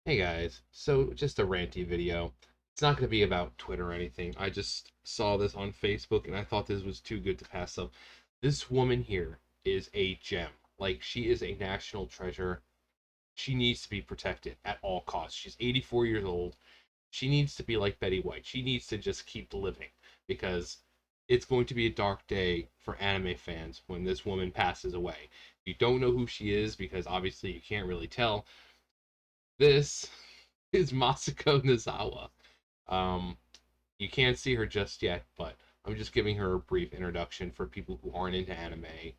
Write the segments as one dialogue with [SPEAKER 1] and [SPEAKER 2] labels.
[SPEAKER 1] Hey guys, so just a ranty video. It's not going to be about Twitter or anything. I just saw this on Facebook and I thought this was too good to pass up. This woman here is a gem. Like, she is a national treasure. She needs to be protected at all costs. She's 84 years old. She needs to be like Betty White. She needs to just keep living because it's going to be a dark day for anime fans when this woman passes away. You don't know who she is because obviously you can't really tell. This is Masako Nozawa. Um, you can't see her just yet, but I'm just giving her a brief introduction for people who aren't into anime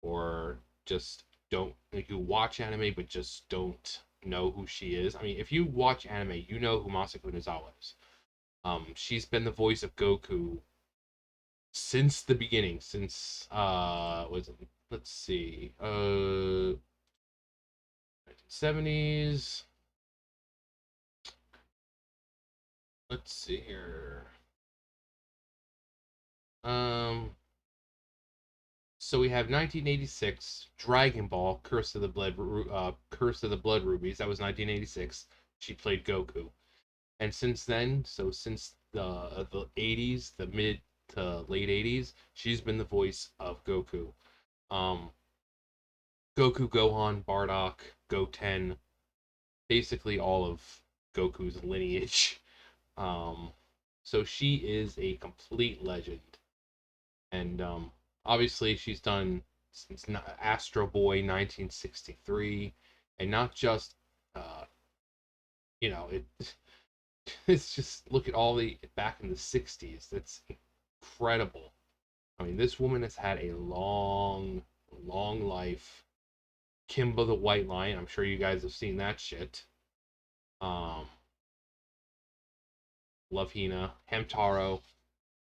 [SPEAKER 1] or just don't like who watch anime but just don't know who she is. I mean, if you watch anime, you know who Masako Nozawa is. She's been the voice of Goku since the beginning, since was it, let's see, 1970s. Let's see here. Um, So we have 1986 Dragon Ball Curse of the Blood Rubies. That was 1986. She played Goku, and since then, so since the 80s, the mid to late 80s, she's been the voice of Goku. Um, Goku, Gohan, Bardock, Goten, basically all of Goku's lineage. Um, so she is a complete legend. And obviously she's done since Astro Boy 1963, and not just uh, it. It's just look at all the back in the 60s. That's incredible. I mean, this woman has had a long, long life. Kimba the White Lion. I'm sure you guys have seen that shit. Um, Love Hina, Hamtaro,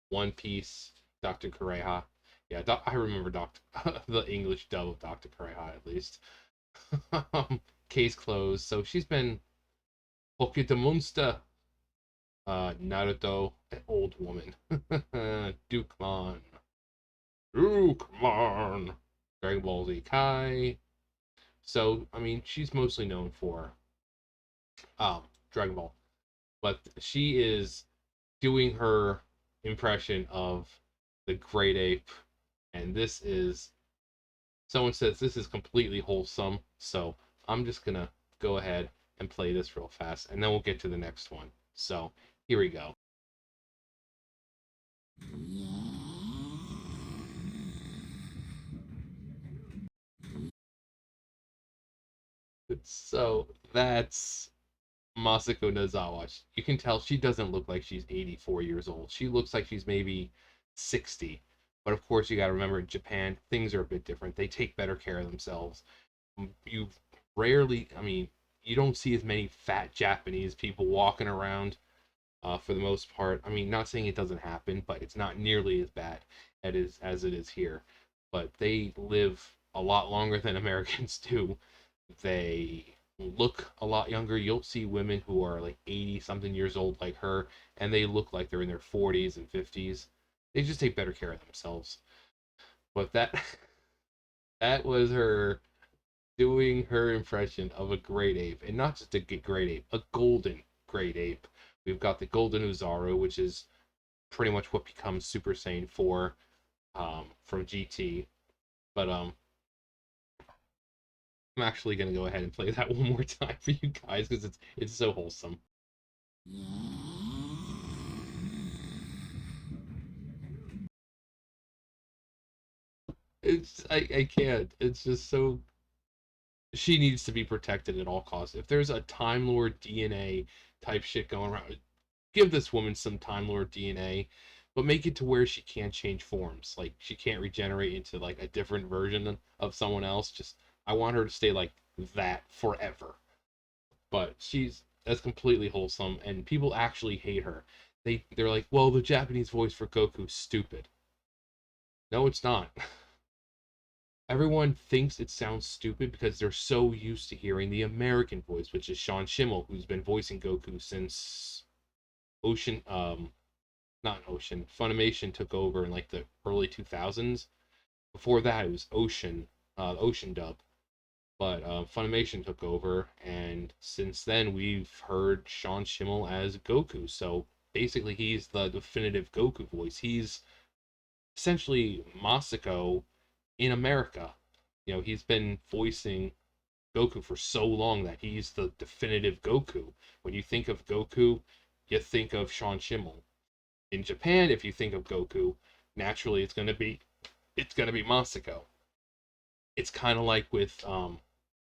[SPEAKER 1] One Piece, Dr. Kureha. Yeah, I remember Doctor the English dub of Dr. Kureha at least. Case closed. So she's been Monster, Naruto, an old woman, Dukemon, Dukemon, Dragon Ball Z Kai. So I mean, she's mostly known for Dragon Ball, but she is doing her impression of the Great Ape, and this is someone says this is completely wholesome, so I'm just gonna go ahead and play this real fast, and then we'll get to the next one. So here we go. So that's Masako Nozawa. You can tell she doesn't look like she's 84 years old. She looks like she's maybe 60. But of course, you got to remember in Japan, things are a bit different. They take better care of themselves. You rarely, I mean, you don't see as many fat Japanese people walking around for the most part. I mean, not saying it doesn't happen, but it's not nearly as bad as it is here. But they live a lot longer than Americans do. They look a lot younger. You'll see women who are like 80 something years old, like her, and they look like they're in their 40s and 50s. They just take better care of themselves. But that that was her doing her impression of a great ape, and not just a great ape, a golden great ape. We've got the Golden Uzaru, which is pretty much what becomes Super Saiyan 4 from GT. But I'm actually gonna go ahead and play that one more time for you guys because it's so wholesome. I can't. It's just so she needs to be protected at all costs. If there's a Time Lord DNA type shit going around, give this woman some Time Lord DNA, but make it to where she can't change forms. Like she can't regenerate into like a different version of someone else. Just I want her to stay like that forever. But that's completely wholesome, and people actually hate her. They're like, well, the Japanese voice for Goku's stupid. No, it's not. Everyone thinks it sounds stupid because they're so used to hearing the American voice, which is Sean Schimmel, who's been voicing Goku since Ocean, not Ocean, Funimation took over in like the early 2000s. Before that, it was Ocean, Ocean Dub. But Funimation took over, and since then we've heard Sean Schemmel as Goku. So basically, he's the definitive Goku voice. He's essentially Masako in America. He's been voicing Goku for so long that he's the definitive Goku. When you think of Goku, you think of Sean Schemmel. In Japan, if you think of Goku, naturally it's gonna be Masako. It's kind of like with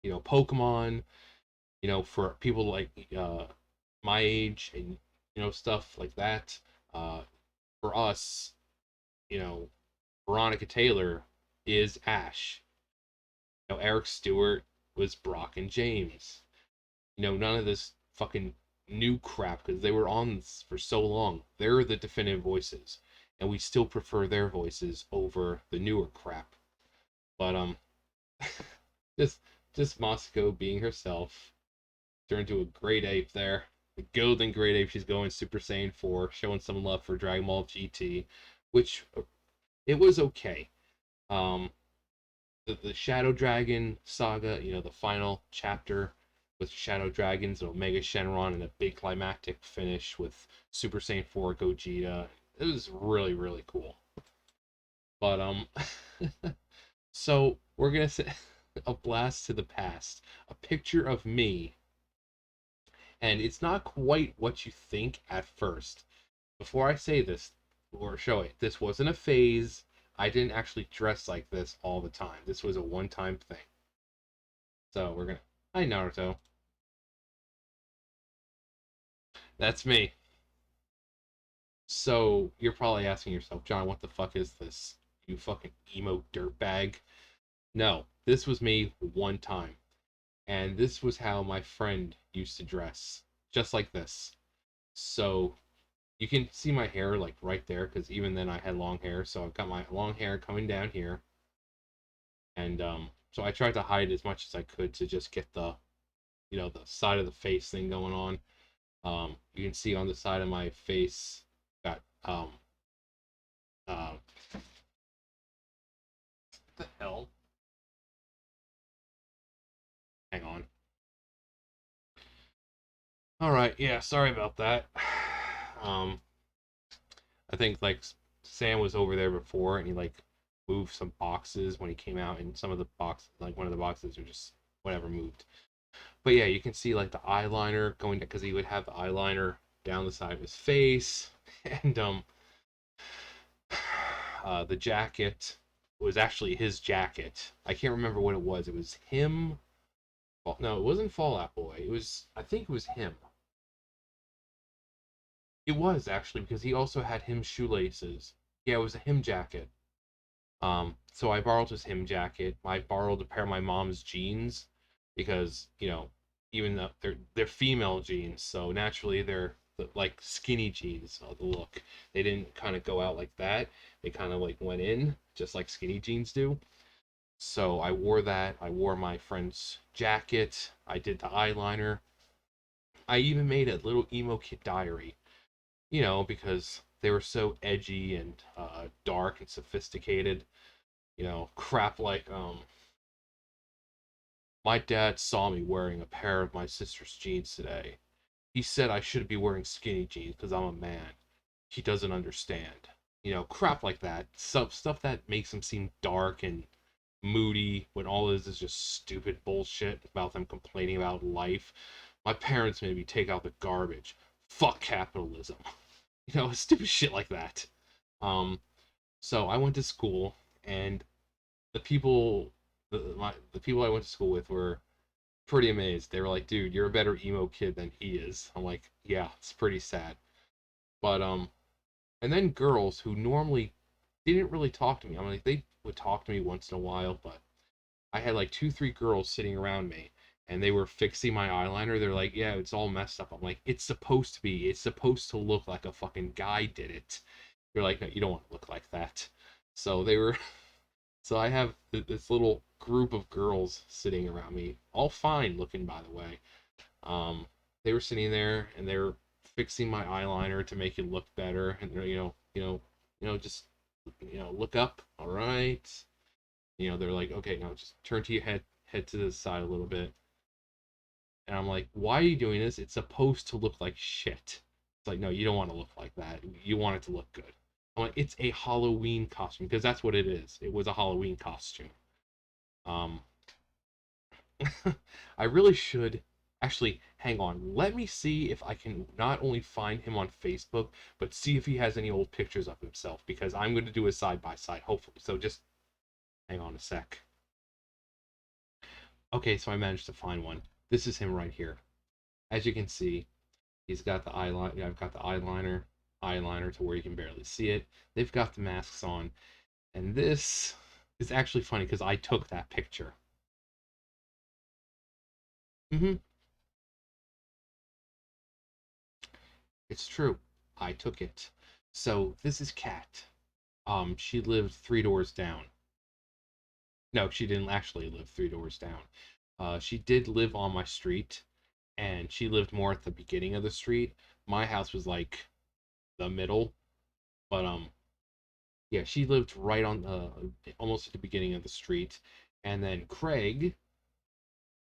[SPEAKER 1] Pokemon. For people like my age and stuff like that. Uh, for us, you know, Veronica Taylor is Ash. Eric Stewart was Brock and James. None of this fucking new crap because they were on this for so long. They're the definitive voices, and we still prefer their voices over the newer crap. But just just Moscow being herself, turned into a great ape there. The golden great ape. She's going Super Saiyan 4, showing some love for Dragon Ball GT, which it was okay. Um, the Shadow Dragon saga, the final chapter with Shadow Dragons and Omega Shenron and a big climactic finish with Super Saiyan 4 Gogeta. It was really, really cool. But so we're gonna say a blast to the past, a picture of me, and it's not quite what you think at first. Before I say this or show it, this wasn't a phase. I didn't actually dress like this all the time. This was a one-time thing. So we're gonna. Hi Naruto. That's me. So you're probably asking yourself, John, what the fuck is this? You fucking emo dirtbag. No, this was me one time. And this was how my friend used to dress. Just like this. So you can see my hair like right there, because even then I had long hair. So I've got my long hair coming down here. And so I tried to hide as much as I could to just get the side of the face thing going on. You can see on the side of my face got what the hell? Hang on. All right, yeah, sorry about that. Um, I think like Sam was over there before, and he like moved some boxes when he came out, and some of the box, like one of the boxes, are just whatever moved. But yeah, you can see like the eyeliner going because he would have the eyeliner down the side of his face, and the jacket was actually his jacket. I can't remember what it was. It was him. Well, no, it wasn't Fallout Boy. I think it was him. It was actually because he also had him shoelaces. Yeah, it was a him jacket. So I borrowed his him jacket. I borrowed a pair of my mom's jeans because even though they're female jeans, so naturally they're like skinny jeans of the look. They didn't kind of go out like that. They kind of like went in just like skinny jeans do. So I wore that. I wore my friend's jacket. I did the eyeliner. I even made a little emo kid diary, because they were so edgy and dark and sophisticated. Crap like my dad saw me wearing a pair of my sister's jeans today. He said I should be wearing skinny jeans because I'm a man. He doesn't understand. Crap like that. Stuff that makes him seem dark and moody when all this is just stupid bullshit about them complaining about life. My parents made me take out the garbage. Fuck capitalism. Stupid shit like that. Um, so I went to school, and the people, the people I went to school with were pretty amazed. They were like, "Dude, you're a better emo kid than he is." I'm like, "Yeah, it's pretty sad." But and then girls who normally didn't really talk to me. I'm like, they would talk to me once in a while, but I had like two, three girls sitting around me, and they were fixing my eyeliner. They're like, "Yeah, it's all messed up." I'm like, "It's supposed to be. It's supposed to look like a fucking guy did it." They're like, "No, you don't want to look like that." So they were. So I have this little group of girls sitting around me, all fine looking, by the way. Um, they were sitting there and they were fixing my eyeliner to make it look better, and just look up. All right. They're like, okay, now just turn to your head head to the side a little bit. And I'm like, why are you doing this? It's supposed to look like shit. It's like, no, you don't want to look like that. You want it to look good. I'm like, it's a Halloween costume because that's what it is. It was a Halloween costume. Um, I really should actually hang on. Let me see if I can not only find him on Facebook, but see if he has any old pictures of himself because I'm going to do a side by side, hopefully. So just hang on a sec. Okay, so I managed to find one. This is him right here. As you can see, he's got the eyeliner. I've got the eyeliner to where you can barely see it. They've got the masks on, and this is actually funny because I took that picture. Mm-hmm. It's true. I took it. So this is Kat. She lived 3 doors down. No, she didn't actually live 3 doors down. She did live on my street, and she lived more at the beginning of the street. My house was like the middle, but yeah, she lived right on almost at the beginning of the street, and then Craig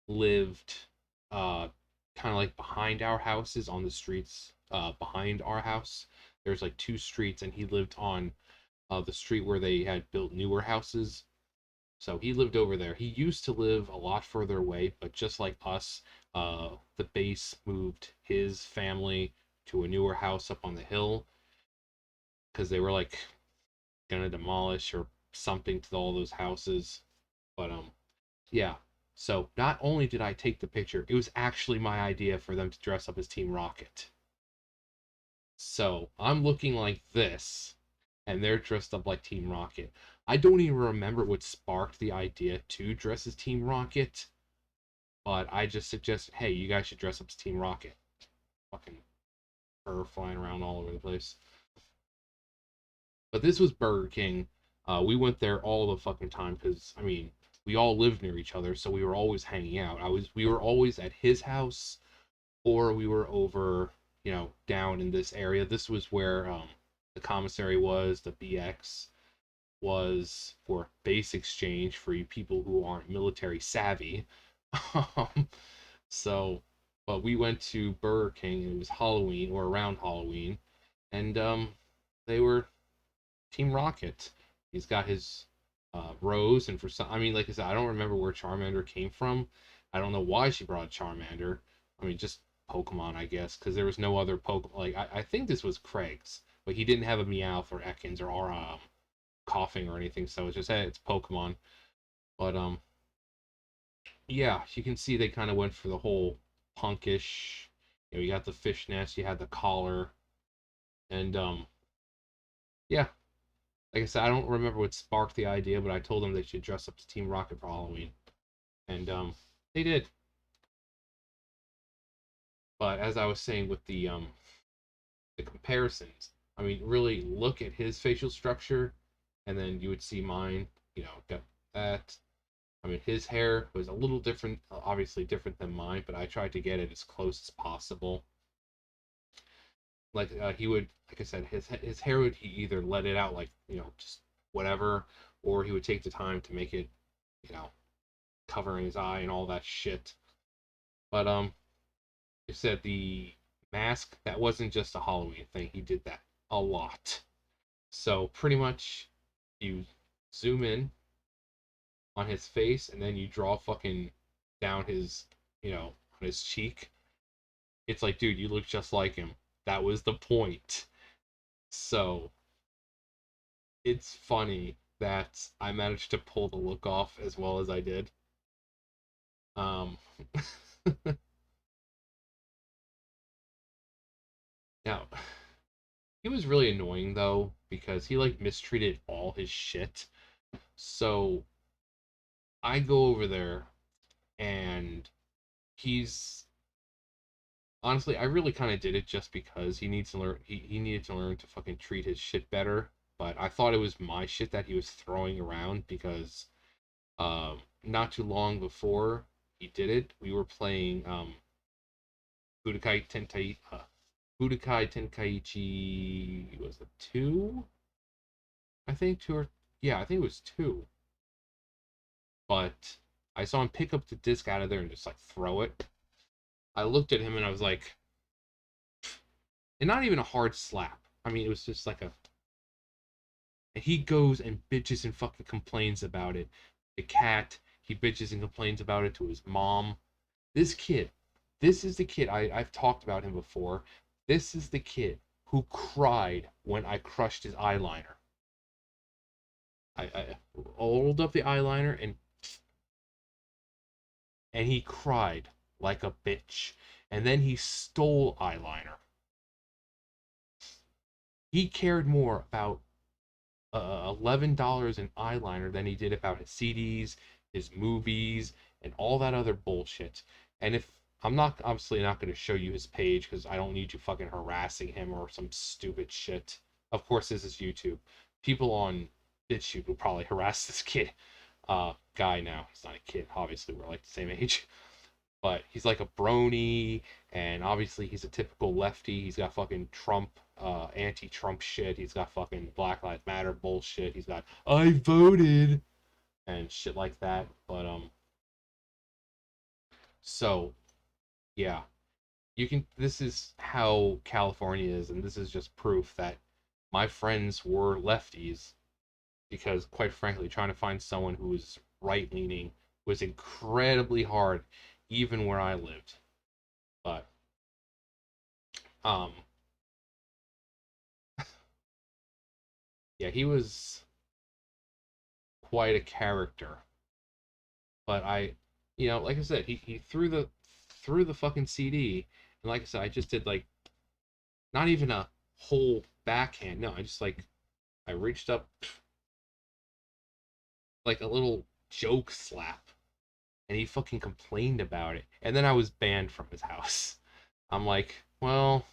[SPEAKER 1] lived uh kind of like behind our houses on the streets behind our house. There's like 2 streets, and he lived on the street where they had built newer houses. So he lived over there. He used to live a lot further away, but just like us, the base moved his family to a newer house up on the hill because they were like gonna demolish or something to all those houses. But yeah. So not only did I take the picture, it was actually my idea for them to dress up as Team Rocket. So I'm looking like this, and they're dressed up like Team Rocket. I don't even remember what sparked the idea to dress as Team Rocket, but I just suggested, hey, you guys should dress up as Team Rocket. Fucking fur flying around all over the place. But this was Burger King. We went there all the fucking time because I mean we all lived near each other, so we were always hanging out. We were always at his house, or we were over, down in this area. This was where the commissary was, the BX was for base exchange for you people who aren't military savvy. um, so, but we went to Burger King. And it was Halloween or around Halloween, and they were Team Rocket. He's got his Rose, and for some, I mean, like I said, I don't remember where Charmander came from. I don't know why she brought Charmander. I mean, just Pokemon, I guess, because there was no other Pokemon. Like, I think this was Craig's, but he didn't have a Meowth or Ekans or Coughing or anything, so it's just, hey, it's Pokemon. But, yeah, you can see they kind of went for the whole punkish. You got the fishnets, you had the collar, and, yeah, like I said, I don't remember what sparked the idea, but I told them they should dress up to Team Rocket for Halloween, and they did. But as I was saying with the comparisons, I mean, really look at his facial structure, and then you would see mine. Got that. I mean, his hair was a little different, obviously different than mine, but I tried to get it as close as possible. Like he would, like I said, his hair would he either let it out like just whatever, or he would take the time to make it, you know, covering his eye and all that shit. But I said the mask that wasn't just a Halloween thing. He did that a lot. So pretty much, you zoom in on his face and then you draw fucking down his, on his cheek. It's like, dude, you look just like him. That was the point. So it's funny that I managed to pull the look off as well as I did. Um, Now, he was really annoying though because he like mistreated all his shit. So I go over there and he's honestly I really kind of did it just because he needs to learn he needed to learn to fucking treat his shit better. But I thought it was my shit that he was throwing around because not too long before he did it, we were playing Budokai Tenkai Budokai Tenkaichi was it 2? I think 2 or yeah, I think it was 2. But I saw him pick up the disc out of there and just like throw it. I looked at him and I was like, and not even a hard slap. I mean, it was just like a. And he goes and bitches and fucking complains about it. The cat, he bitches and complains about it to his mom. This kid, this is the kid, I've talked about him before. This is the kid who cried when I crushed his eyeliner. I rolled up the eyeliner and he cried like a bitch. And then he stole eyeliner. He cared more about $11 in eyeliner than he did about his CDs, his movies, and all that other bullshit. And if I'm not obviously not going to show you his page because I don't need you fucking harassing him or some stupid shit. Of course, this is YouTube. People on BitChute will probably harass this kid, guy now. He's not a kid, obviously. We're like the same age, but he's like a brony, and obviously he's a typical lefty. He's got fucking Trump, anti-Trump shit. He's got fucking Black Lives Matter bullshit. He's got I voted and shit like that. But so yeah, you can. This is how California is, and this is just proof that my friends were lefties because, quite frankly, trying to find someone who was right leaning was incredibly hard, even where I lived. But um yeah, he was quite a character. But like I said, he threw the fucking CD, and like I said, I just did like not even a whole backhand. No, I just like I reached up like a little joke slap, and he fucking complained about it, and then I was banned from his house. I'm like, well,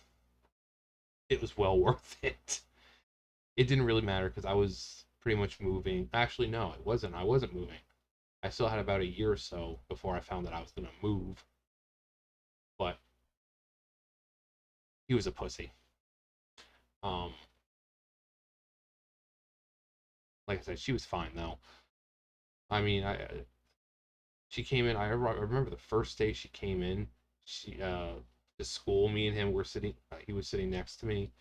[SPEAKER 1] it was well worth it. It didn't really matter because I was pretty much moving. Actually, no, it wasn't. I wasn't moving. I still had about a year or so before I found that I was gonna move, but he was a pussy. Um, like I said, she was fine though. I mean, she came in. I remember the first day she came in. She to school. Me and him were sitting. He was sitting next to me,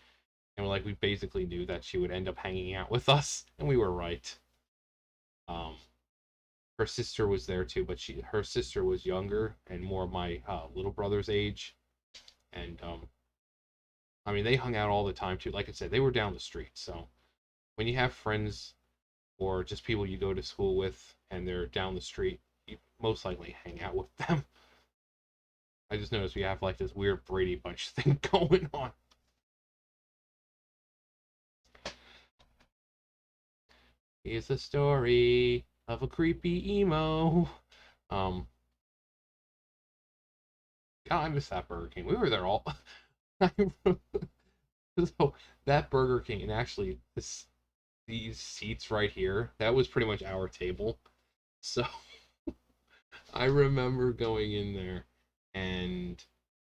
[SPEAKER 1] and like we basically knew that she would end up hanging out with us, and we were right. Um, her sister was there too, but her sister was younger and more my little brother's age, and I mean they hung out all the time too. Like I said, they were down the street, so when you have friends or just people you go to school with and they're down the street, you most likely hang out with them. I just noticed we have like this weird Brady Bunch thing going on. Here's the story of a creepy emo. Um, God, I miss that Burger King. We were there all. So that Burger King, and actually these seats right here, that was pretty much our table. So I remember going in there and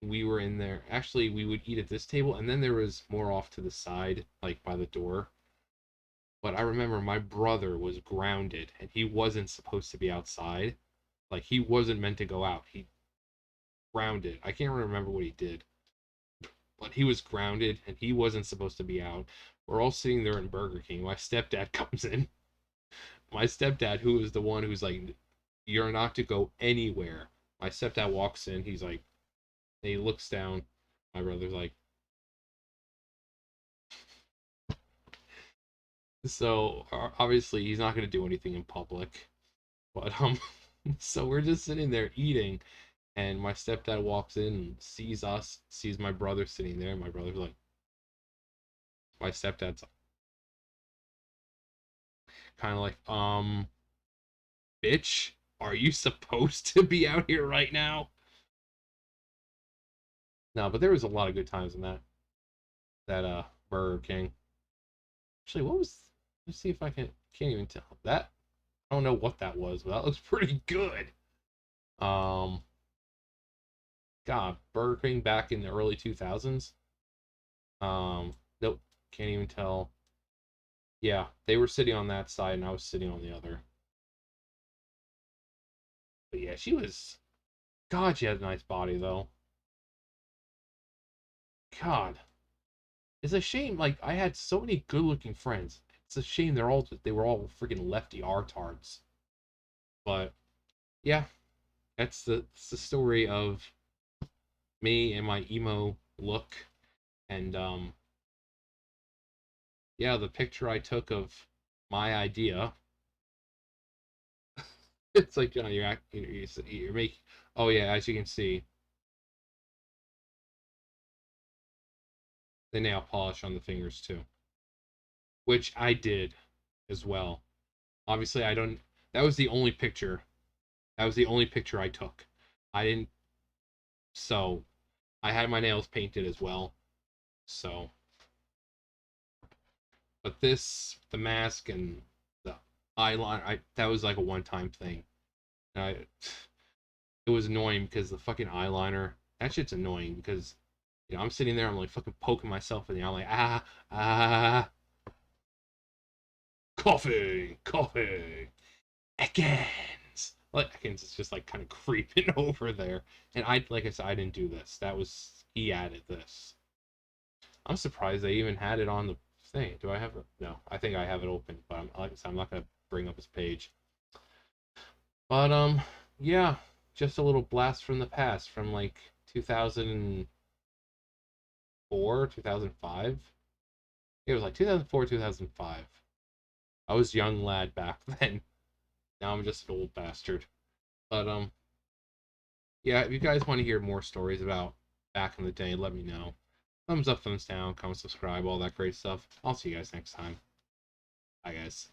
[SPEAKER 1] we were in there. Actually, we would eat at this table, and then there was more off to the side, like by the door. But I remember my brother was grounded and he wasn't supposed to be outside. Like he wasn't meant to go out. He grounded. I can't remember what he did, but he was grounded and he wasn't supposed to be out. We're all sitting there in Burger King. My stepdad comes in. My stepdad, who is the one who's like, "You're not to go anywhere." My stepdad walks in. He's like, and he looks down. My brother's like, so obviously he's not going to do anything in public. But so we're just sitting there eating, and my stepdad walks in and sees us, sees my brother sitting there. And my brother's like, my stepdad's kind of like, bitch, are you supposed to be out here right now? No, but there was a lot of good times in that Burger King. Actually, what was? Let's see if I can't even tell that. I don't know what that was, but that looks pretty good. Um, God, Burger King back in the early 2000s. Nope, can't even tell. Yeah, they were sitting on that side and I was sitting on the other. But yeah, she was. God, she had a nice body though. God, it's a shame. Like I had so many good-looking friends. It's a shame they were all freaking lefty artards. But yeah, that's the story of me and my emo look, and yeah, the picture I took of my idea. It's like John, you're making. Oh yeah, as you can see, the nail polish on the fingers too, which I did as well. Obviously, I don't. That was the only picture. That was the only picture I took. I didn't. So I had my nails painted as well. So, but the mask and the eyeliner, that was like a one-time thing. And it was annoying because the fucking eyeliner, that shit's annoying because I'm sitting there, I'm like fucking poking myself in the eye, like coughing, coughing, Ekans. Like Ekans is just like kind of creeping over there, and like I said, I didn't do this. That was he added this. I'm surprised they even had it on the thing. Do I have it? No, I think I have it open, but like I said, I'm not gonna bring up his page. But yeah, just a little blast from the past from like 2004, 2005. It was like 2004, 2005. I was a young lad back then. Now I'm just an old bastard. But yeah, if you guys want to hear more stories about back in the day, let me know. Thumbs up, thumbs down, comment, subscribe, all that great stuff. I'll see you guys next time. Bye, guys.